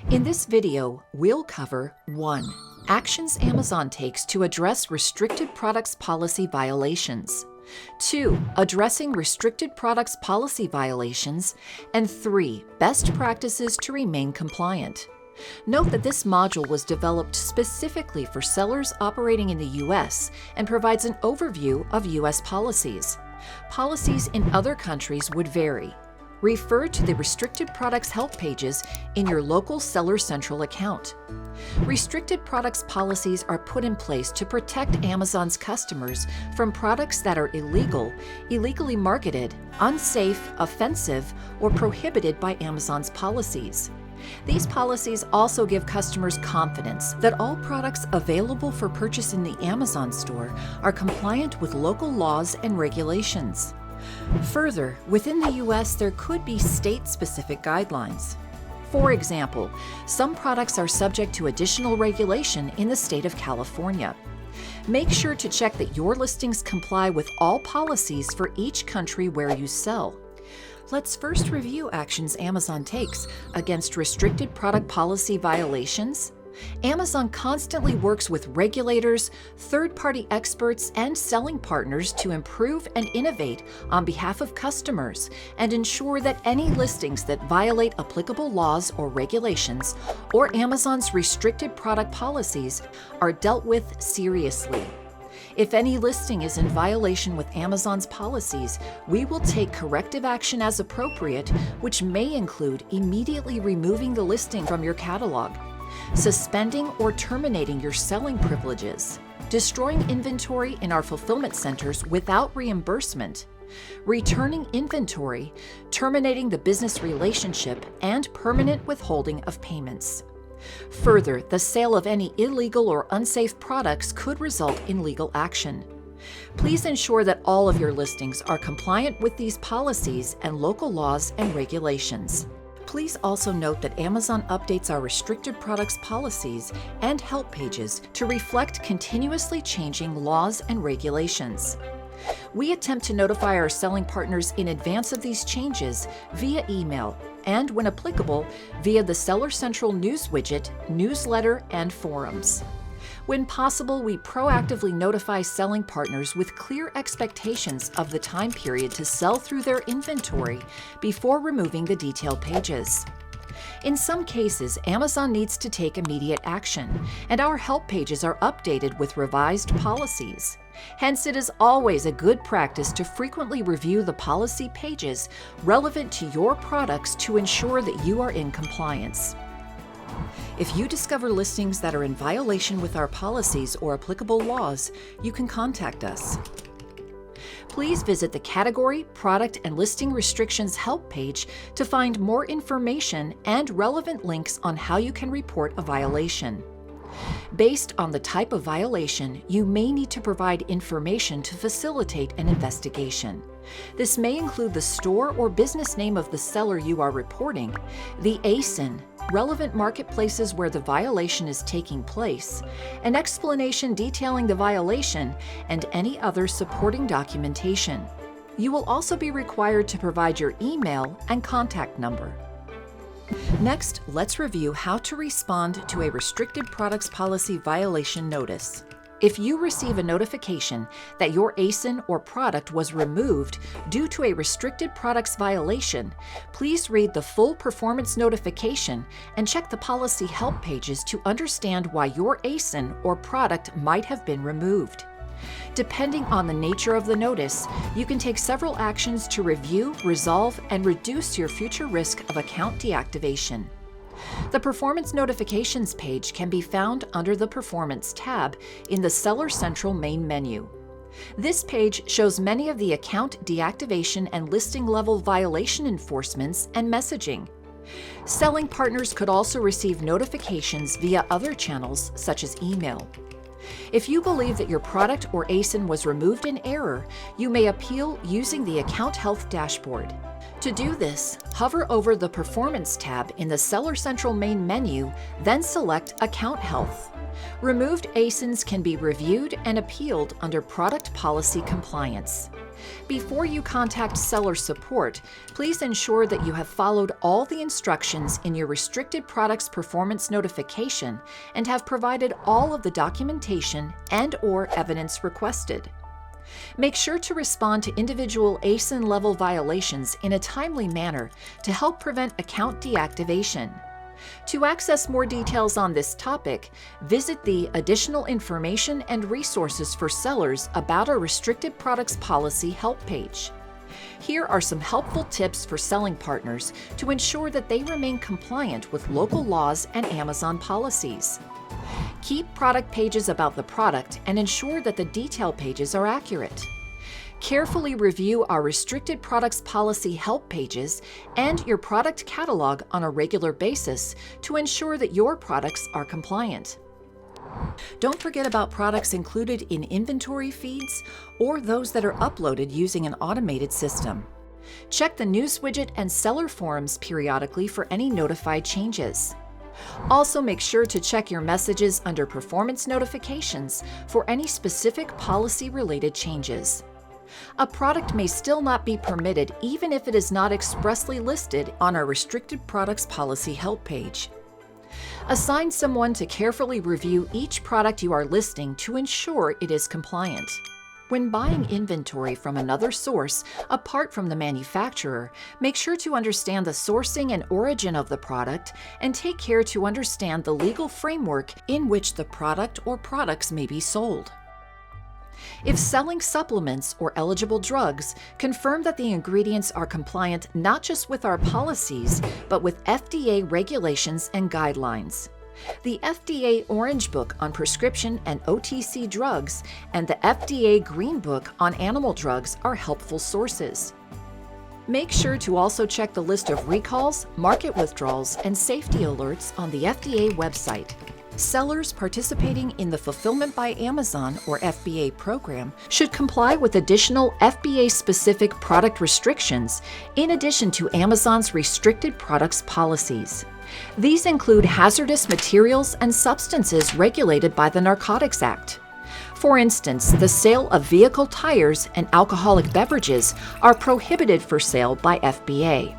In this video, we'll cover 1. Actions Amazon takes to address restricted products policy violations. 2. Addressing restricted products policy violations. And 3. Best practices to remain compliant. Note that this module was developed specifically for sellers operating in the U.S. and provides an overview of U.S. policies. Policies in other countries would vary. Refer to the Restricted Products Help pages in your local Seller Central account. Restricted products policies are put in place to protect Amazon's customers from products that are illegal, illegally marketed, unsafe, offensive, or prohibited by Amazon's policies. These policies also give customers confidence that all products available for purchase in the Amazon store are compliant with local laws and regulations. Further, within the U.S., there could be state-specific guidelines. For example, some products are subject to additional regulation in the state of California. Make sure to check that your listings comply with all policies for each country where you sell. Let's first review actions Amazon takes against restricted product policy violations. Amazon constantly works with regulators, third-party experts, and selling partners to improve and innovate on behalf of customers and ensure that any listings that violate applicable laws or regulations or Amazon's restricted product policies are dealt with seriously. If any listing is in violation with Amazon's policies, we will take corrective action as appropriate, which may include immediately removing the listing from your catalog, suspending or terminating your selling privileges, destroying inventory in our fulfillment centers without reimbursement, returning inventory, terminating the business relationship, and permanent withholding of payments. Further, the sale of any illegal or unsafe products could result in legal action. Please ensure that all of your listings are compliant with these policies and local laws and regulations. Please also note that Amazon updates our restricted products policies and help pages to reflect continuously changing laws and regulations. We attempt to notify our selling partners in advance of these changes via email and, when applicable, via the Seller Central news widget, newsletter, and forums. When possible, we proactively notify selling partners with clear expectations of the time period to sell through their inventory before removing the detailed pages. In some cases, Amazon needs to take immediate action, and our help pages are updated with revised policies. Hence, it is always a good practice to frequently review the policy pages relevant to your products to ensure that you are in compliance. If you discover listings that are in violation with our policies or applicable laws, you can contact us. Please visit the Category, Product, and Listing Restrictions help page to find more information and relevant links on how you can report a violation. Based on the type of violation, you may need to provide information to facilitate an investigation. This may include the store or business name of the seller you are reporting, the ASIN, relevant marketplaces where the violation is taking place, an explanation detailing the violation, and any other supporting documentation. You will also be required to provide your email and contact number. Next, let's review how to respond to a restricted products policy violation notice. If you receive a notification that your ASIN or product was removed due to a restricted products violation, please read the full performance notification and check the policy help pages to understand why your ASIN or product might have been removed. Depending on the nature of the notice, you can take several actions to review, resolve, and reduce your future risk of account deactivation. The Performance Notifications page can be found under the Performance tab in the Seller Central main menu. This page shows many of the account deactivation and listing level violation enforcements and messaging. Selling partners could also receive notifications via other channels such as email. If you believe that your product or ASIN was removed in error, you may appeal using the Account Health dashboard. To do this, hover over the Performance tab in the Seller Central main menu, then select Account Health. Removed ASINs can be reviewed and appealed under Product Policy Compliance. Before you contact seller support, please ensure that you have followed all the instructions in your Restricted Products Performance Notification and have provided all of the documentation and/or evidence requested. Make sure to respond to individual ASIN level violations in a timely manner to help prevent account deactivation. To access more details on this topic, visit the Additional Information and Resources for Sellers About a Restricted Products Policy help page. Here are some helpful tips for selling partners to ensure that they remain compliant with local laws and Amazon policies. Keep product pages about the product and ensure that the detail pages are accurate. Carefully review our Restricted Products Policy help pages and your product catalog on a regular basis to ensure that your products are compliant. Don't forget about products included in inventory feeds or those that are uploaded using an automated system. Check the news widget and seller forums periodically for any notified changes. Also, make sure to check your messages under Performance Notifications for any specific policy-related changes. A product may still not be permitted even if it is not expressly listed on our Restricted Products Policy help page. Assign someone to carefully review each product you are listing to ensure it is compliant. When buying inventory from another source apart from the manufacturer, make sure to understand the sourcing and origin of the product and take care to understand the legal framework in which the product or products may be sold. If selling supplements or eligible drugs, confirm that the ingredients are compliant not just with our policies, but with FDA regulations and guidelines. The FDA Orange Book on prescription and OTC drugs and the FDA Green Book on animal drugs are helpful sources. Make sure to also check the list of recalls, market withdrawals, and safety alerts on the FDA website. Sellers participating in the Fulfillment by Amazon or FBA program should comply with additional FBA-specific product restrictions in addition to Amazon's restricted products policies. These include hazardous materials and substances regulated by the Narcotics Act. For instance, the sale of vehicle tires and alcoholic beverages are prohibited for sale by FBA.